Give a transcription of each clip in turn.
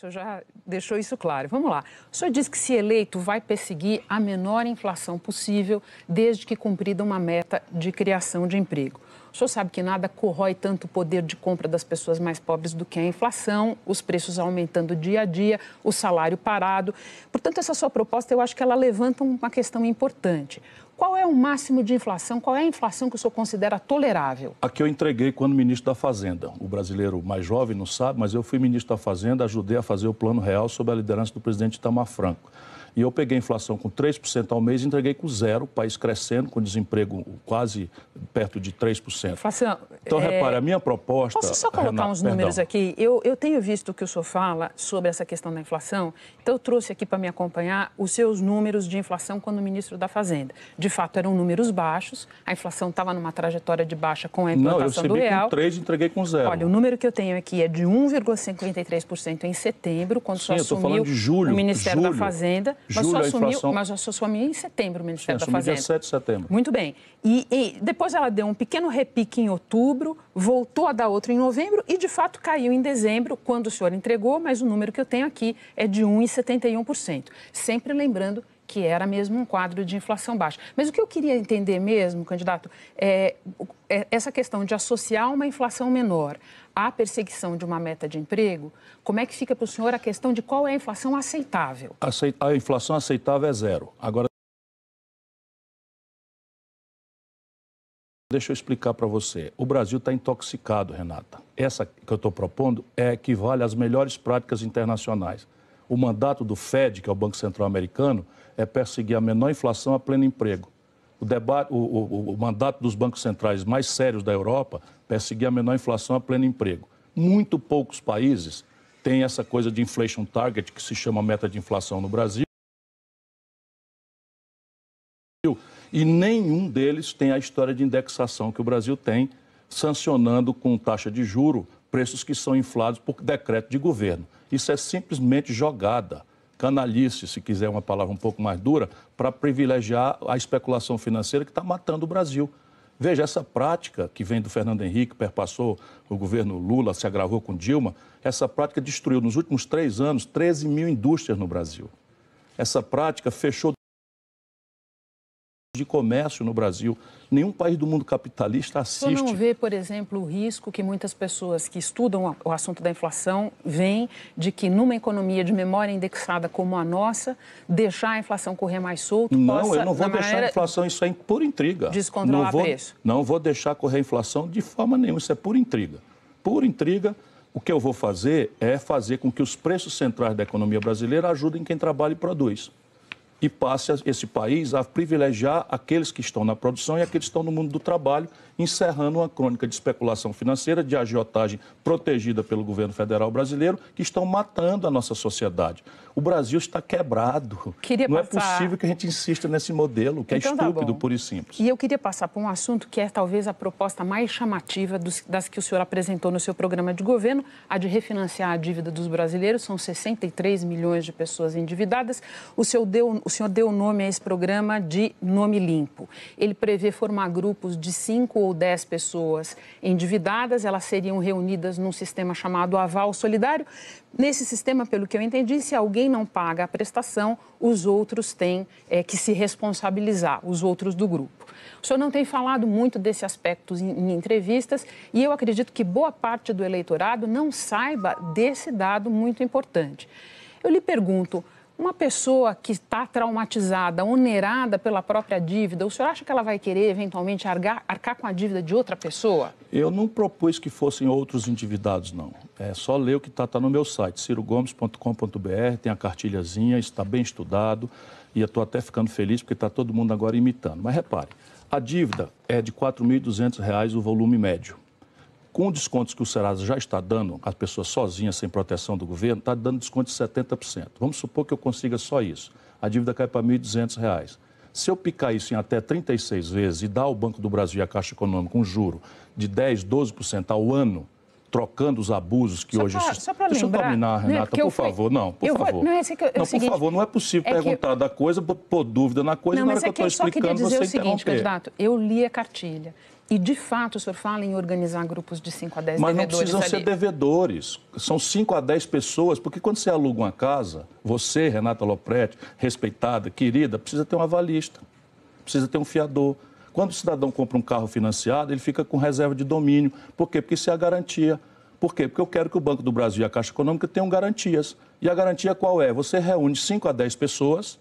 senhor já deixou isso claro. Vamos lá. O senhor diz que, se eleito, vai perseguir a menor inflação possível, desde que cumprida uma meta de criação de emprego. O senhor sabe que nada corrói tanto o poder de compra das pessoas mais pobres do que a inflação, os preços aumentando dia a dia, o salário parado. Portanto, essa sua proposta, eu acho que ela levanta uma questão importante. Qual é o máximo de inflação? Qual é a inflação que o senhor considera tolerável? A que eu entreguei quando ministro da Fazenda. O brasileiro mais jovem não sabe, mas eu fui ministro da Fazenda, ajudei a fazer o Plano Real sob a liderança do presidente Itamar Franco. E eu peguei a inflação com 3% ao mês e entreguei com zero, o país crescendo, com desemprego quase perto de 3%. Inflação, então, repare, a minha proposta... Posso só colocar uns números aqui? Eu tenho visto o que o senhor fala sobre essa questão da inflação, então eu trouxe aqui para me acompanhar os seus números de inflação quando ministro da Fazenda. De fato, eram números baixos, a inflação estava numa trajetória de baixa com a implantação do real. Não, eu recebi com 3 e entreguei com zero. Olha, o número que eu tenho aqui é de 1,53% em setembro, quando o senhor assumiu o Ministério da Fazenda. Mas só assumiu em setembro o Ministério da Fazenda. Dia 7 de setembro. Muito bem. E depois ela deu um pequeno repique em outubro, voltou a dar outro em novembro e, de fato, caiu em dezembro, quando o senhor entregou, mas o número que eu tenho aqui é de 1,71%. Sempre lembrando que era mesmo um quadro de inflação baixa. Mas o que eu queria entender mesmo, candidato, é essa questão de associar uma inflação menor à perseguição de uma meta de emprego. Como é que fica para o senhor a questão de qual é a inflação aceitável? A inflação aceitável é zero. Agora, deixa eu explicar para você. O Brasil está intoxicado, Renata. Essa que eu estou propondo equivale às melhores práticas internacionais. O mandato do Fed, que é o Banco Central Americano, é perseguir a menor inflação a pleno emprego. O mandato dos bancos centrais mais sérios da Europa é perseguir a menor inflação a pleno emprego. Muito poucos países têm essa coisa de inflation target, que se chama meta de inflação no Brasil, e nenhum deles tem a história de indexação que o Brasil tem, sancionando com taxa de juro preços que são inflados por decreto de governo. Isso é simplesmente jogada, canalice, se quiser uma palavra um pouco mais dura, para privilegiar a especulação financeira que está matando o Brasil. Veja, essa prática que vem do Fernando Henrique, perpassou o governo Lula, se agravou com Dilma, essa prática destruiu nos últimos 3 anos 13 mil indústrias no Brasil. Essa prática fechou de comércio no Brasil. Nenhum país do mundo capitalista assiste. O senhor não vê, por exemplo, o risco que muitas pessoas que estudam o assunto da inflação veem de que, numa economia de memória indexada como a nossa, deixar a inflação correr mais solto? Não, eu não vou deixar a inflação, isso é por intriga. Descontrolar preço? Não vou deixar correr a inflação de forma nenhuma, isso é por intriga. Por intriga, o que eu vou fazer é fazer com que os preços centrais da economia brasileira ajudem quem trabalha e produz. E passe esse país a privilegiar aqueles que estão na produção e aqueles que estão no mundo do trabalho, encerrando uma crônica de especulação financeira, de agiotagem protegida pelo governo federal brasileiro, que estão matando a nossa sociedade. O Brasil está quebrado. Não é possível que a gente insista nesse modelo, que é estúpido, puro e simples. E eu queria passar por um assunto que é talvez a proposta mais chamativa das que o senhor apresentou no seu programa de governo, a de refinanciar a dívida dos brasileiros. São 63 milhões de pessoas endividadas. O senhor deu o nome a esse programa de Nome Limpo. Ele prevê formar grupos de 5 ou 10 pessoas endividadas. Elas seriam reunidas num sistema chamado Aval Solidário. Nesse sistema, pelo que eu entendi, se alguém não paga a prestação, os outros têm que se responsabilizar, os outros do grupo. O senhor não tem falado muito desse aspecto em entrevistas e eu acredito que boa parte do eleitorado não saiba desse dado muito importante. Eu lhe pergunto, uma pessoa que está traumatizada, onerada pela própria dívida, o senhor acha que ela vai querer, eventualmente, arcar com a dívida de outra pessoa? Eu não propus que fossem outros endividados, não. É só ler o que está no meu site, cirogomes.com.br, tem a cartilhazinha, está bem estudado, e eu estou até ficando feliz porque está todo mundo agora imitando. Mas repare, a dívida é de R$ 4.200 o volume médio. Com descontos que o Serasa já está dando, as pessoas sozinhas, sem proteção do governo, está dando desconto de 70%. Vamos supor que eu consiga só isso. A dívida cai para R$ 1.200. Se eu picar isso em até 36 vezes e dar ao Banco do Brasil e à Caixa Econômica um juro de 10%, 12% ao ano, trocando os abusos que hoje... Só para lembrar... Deixa eu terminar, Renata, por favor. Não, por favor. Não, por favor, não é possível perguntar da coisa, pôr dúvida na coisa, e na hora que eu estou explicando, você interromper. Eu só queria dizer o seguinte, candidato, eu li a cartilha. E, de fato, o senhor fala em organizar grupos de 5 a 10 devedores. Mas não precisam ser devedores. São 5 a 10 pessoas, porque quando você aluga uma casa, você, Renata Lopretti, respeitada, querida, precisa ter um avalista, precisa ter um fiador. Quando o cidadão compra um carro financiado, ele fica com reserva de domínio. Por quê? Porque isso é a garantia. Por quê? Porque eu quero que o Banco do Brasil e a Caixa Econômica tenham garantias. E a garantia qual é? Você reúne 5 a 10 pessoas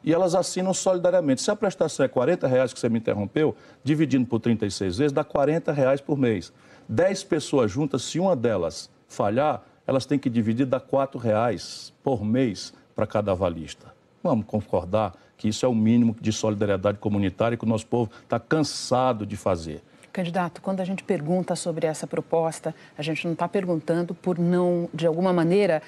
e elas assinam solidariamente. Se a prestação é R$40, que você me interrompeu, dividindo por 36 vezes, dá R$40 por mês. 10 pessoas juntas, se uma delas falhar, elas têm que dividir, dá R$4 por mês para cada avalista. Vamos concordar que isso é o mínimo de solidariedade comunitária que o nosso povo está cansado de fazer. Candidato, quando a gente pergunta sobre essa proposta, a gente não está perguntando por não, de alguma maneira,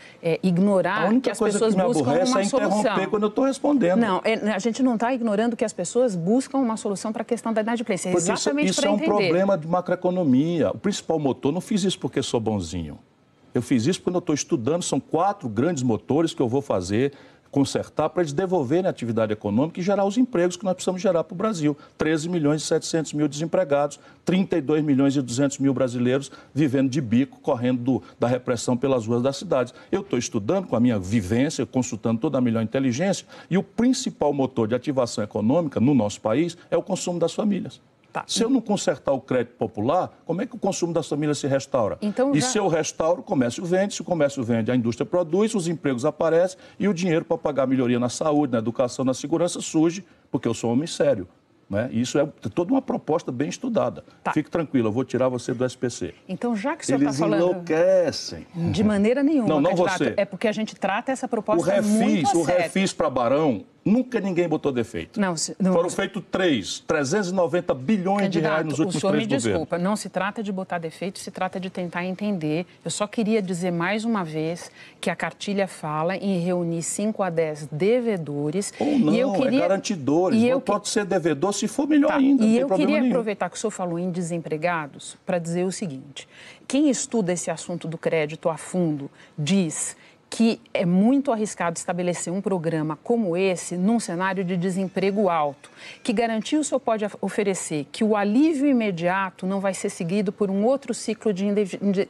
ignorar que as pessoas buscam uma solução. A única coisa que me aborrece é interromper quando eu estou respondendo. Não, a gente não está ignorando que as pessoas buscam uma solução para a questão da inadimplência. É exatamente para entender. Isso é um problema de macroeconomia. O principal motor, não fiz isso porque sou bonzinho. Eu fiz isso quando eu estou estudando, são 4 grandes motores que eu vou fazer, consertar para eles devolverem a atividade econômica e gerar os empregos que nós precisamos gerar para o Brasil. 13 milhões e 700 mil desempregados, 32 milhões e 200 mil brasileiros vivendo de bico, correndo da repressão pelas ruas das cidades. Eu estou estudando com a minha vivência, consultando toda a melhor inteligência, e o principal motor de ativação econômica no nosso país é o consumo das famílias. Tá. Se eu não consertar o crédito popular, como é que o consumo das famílias se restaura? Então, se eu restauro, o comércio vende, se o comércio vende, a indústria produz, os empregos aparecem e o dinheiro para pagar a melhoria na saúde, na educação, na segurança surge, porque eu sou um homem sério. Né? Isso é toda uma proposta bem estudada. Tá. Fique tranquilo, eu vou tirar você do SPC. Então, já que o senhor está falando... Eles enlouquecem. De maneira nenhuma, não você. É porque a gente trata essa proposta muito a sério. O refis para Barão, nunca ninguém botou defeito. Não, foram feitos 390 bilhões de reais nos últimos 3 governos. O senhor me desculpa, não se trata de botar defeito, se trata de tentar entender. Eu só queria dizer mais uma vez que a cartilha fala em reunir 5 a 10 devedores. Ou não, é garantidores. Pode ser devedor se for melhor ainda. E eu queria aproveitar que o senhor falou em desempregados para dizer o seguinte. Quem estuda esse assunto do crédito a fundo diz que é muito arriscado estabelecer um programa como esse num cenário de desemprego alto. Que garantia o senhor pode oferecer que o alívio imediato não vai ser seguido por um outro ciclo de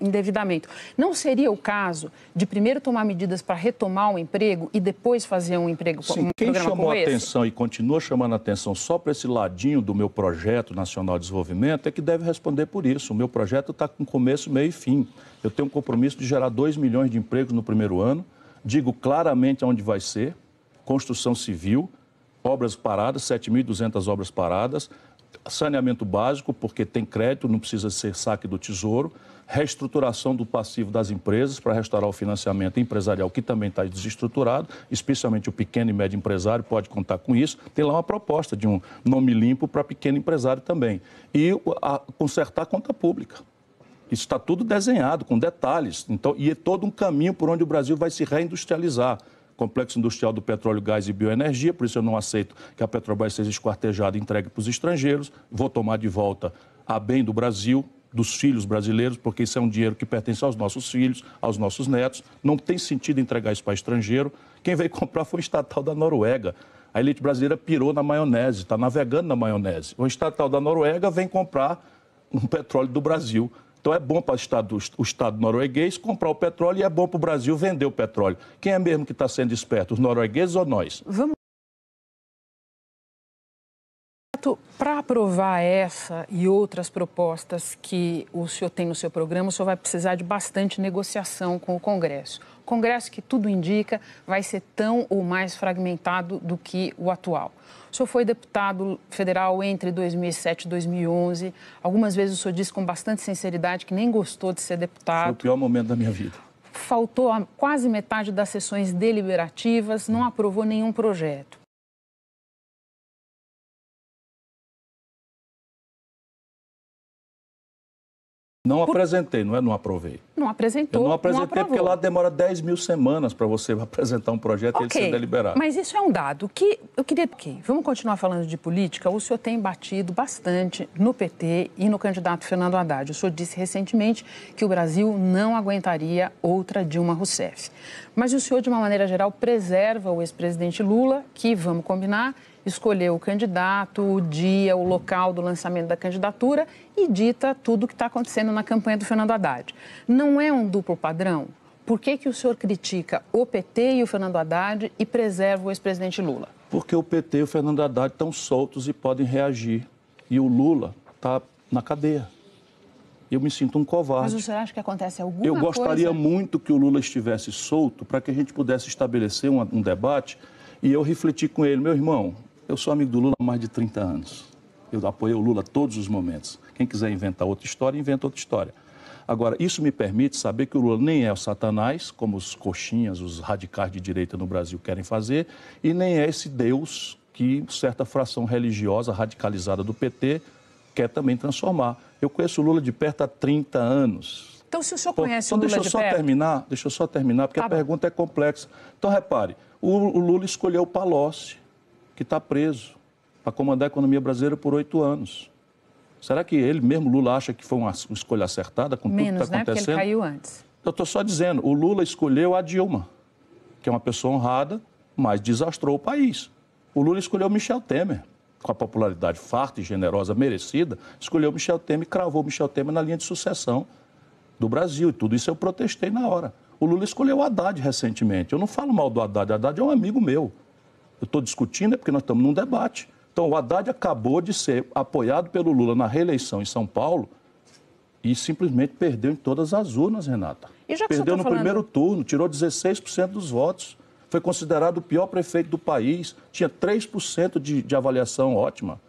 endividamento? Não seria o caso de primeiro tomar medidas para retomar o emprego e depois fazer um emprego Sim, um quem programa chamou como a atenção e continua chamando a atenção só para esse ladinho do meu projeto nacional de desenvolvimento é que deve responder por isso. O meu projeto está com começo, meio e fim. Eu tenho um compromisso de gerar 2 milhões de empregos no primeiro ano. Digo claramente aonde vai ser, construção civil, obras paradas, 7.200 obras paradas, saneamento básico, porque tem crédito, não precisa ser saque do Tesouro, reestruturação do passivo das empresas para restaurar o financiamento empresarial, que também está desestruturado, especialmente o pequeno e médio empresário pode contar com isso. Tem lá uma proposta de um nome limpo para pequeno empresário também. E consertar a conta pública. Isso está tudo desenhado, com detalhes. Então, e é todo um caminho por onde o Brasil vai se reindustrializar. Complexo industrial do petróleo, gás e bioenergia, por isso eu não aceito que a Petrobras seja esquartejada e entregue para os estrangeiros. Vou tomar de volta a bem do Brasil, dos filhos brasileiros, porque isso é um dinheiro que pertence aos nossos filhos, aos nossos netos. Não tem sentido entregar isso para estrangeiro. Quem veio comprar foi o estatal da Noruega. A elite brasileira pirou na maionese, está navegando na maionese. O estatal da Noruega vem comprar um petróleo do Brasil. Então é bom para o Estado norueguês comprar o petróleo e é bom para o Brasil vender o petróleo. Quem é mesmo que está sendo esperto, os noruegueses ou nós? Para aprovar essa e outras propostas que o senhor tem no seu programa, o senhor vai precisar de bastante negociação com o Congresso. O Congresso, que tudo indica, vai ser tão ou mais fragmentado do que o atual. O senhor foi deputado federal entre 2007 e 2011. Algumas vezes o senhor disse com bastante sinceridade que nem gostou de ser deputado. Foi o pior momento da minha vida. Faltou quase metade das sessões deliberativas, não aprovou nenhum projeto. Não apresentei, não aprovei. Não apresentou, eu não apresentei porque lá demora 10 mil semanas para você apresentar um projeto e ele ser deliberado. Mas isso é um dado que eu queria... Vamos continuar falando de política. O senhor tem batido bastante no PT e no candidato Fernando Haddad. O senhor disse recentemente que o Brasil não aguentaria outra Dilma Rousseff. Mas o senhor, de uma maneira geral, preserva o ex-presidente Lula, que, vamos combinar, escolheu o candidato, o dia, o local do lançamento da candidatura e dita tudo o que está acontecendo na campanha do Fernando Haddad. Não é um duplo padrão? Por que o senhor critica o PT e o Fernando Haddad e preserva o ex-presidente Lula? Porque o PT e o Fernando Haddad estão soltos e podem reagir. E o Lula está na cadeia. Eu me sinto um covarde. Mas o senhor acha que acontece alguma coisa? Eu gostaria muito que o Lula estivesse solto para que a gente pudesse estabelecer um debate e eu refletir com ele. Meu irmão, eu sou amigo do Lula há mais de 30 anos. Eu apoiei o Lula todos os momentos. Quem quiser inventar outra história, inventa outra história. Agora, isso me permite saber que o Lula nem é o Satanás, como os coxinhas, os radicais de direita no Brasil querem fazer, e nem é esse Deus que certa fração religiosa radicalizada do PT quer também transformar. Eu conheço o Lula de perto há 30 anos. Então, se o senhor conhece o Lula de perto... Deixa eu só terminar, porque a pergunta é complexa. Então, repare, o Lula escolheu o Palocci, que está preso, para comandar a economia brasileira por 8 anos. Será que ele mesmo, Lula, acha que foi uma escolha acertada com tudo que está acontecendo? Menos, né? Porque ele caiu antes. Eu estou só dizendo, o Lula escolheu a Dilma, que é uma pessoa honrada, mas desastrou o país. O Lula escolheu o Michel Temer, com a popularidade farta e generosa merecida, escolheu o Michel Temer e cravou o Michel Temer na linha de sucessão do Brasil. E tudo isso eu protestei na hora. O Lula escolheu o Haddad recentemente. Eu não falo mal do Haddad, o Haddad é um amigo meu. Eu estou discutindo é porque nós estamos num debate. Então, o Haddad acabou de ser apoiado pelo Lula na reeleição em São Paulo e simplesmente perdeu em todas as urnas, Renata. Perdeu no primeiro turno, tirou 16% dos votos. Foi considerado o pior prefeito do país. Tinha 3% de avaliação ótima.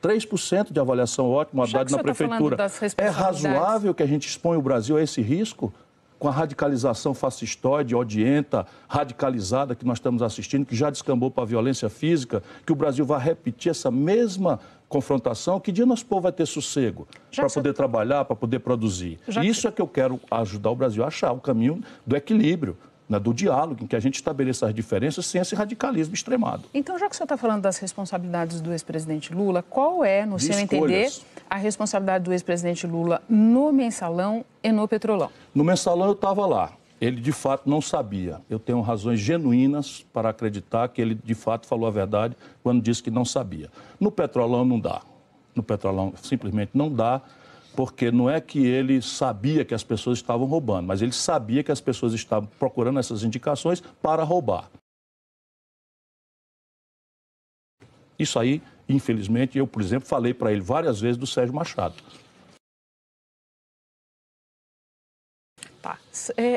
3% de avaliação ótima, o Haddad na prefeitura. É razoável que a gente exponha o Brasil a esse risco? Com a radicalização fascistoide, odienta, radicalizada que nós estamos assistindo, que já descambou para a violência física, que o Brasil vai repetir essa mesma confrontação, que dia nosso povo vai ter sossego para poder trabalhar, para poder produzir? Isso é que eu quero ajudar o Brasil a achar, o caminho do equilíbrio, né, do diálogo, em que a gente estabeleça as diferenças sem esse radicalismo extremado. Então, já que o senhor está falando das responsabilidades do ex-presidente Lula, qual é, no seu entender, a responsabilidade do ex-presidente Lula no Mensalão e no Petrolão? No Mensalão eu estava lá. Ele, de fato, não sabia. Eu tenho razões genuínas para acreditar que ele, de fato, falou a verdade quando disse que não sabia. No Petrolão não dá. No Petrolão simplesmente não dá, porque não é que ele sabia que as pessoas estavam roubando, mas ele sabia que as pessoas estavam procurando essas indicações para roubar. Isso aí, infelizmente, eu, por exemplo, falei para ele várias vezes do Sérgio Machado. Tá.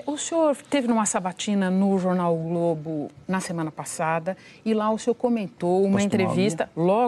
O senhor teve numa sabatina no Jornal o Globo na semana passada e lá o senhor comentou uma entrevista, logo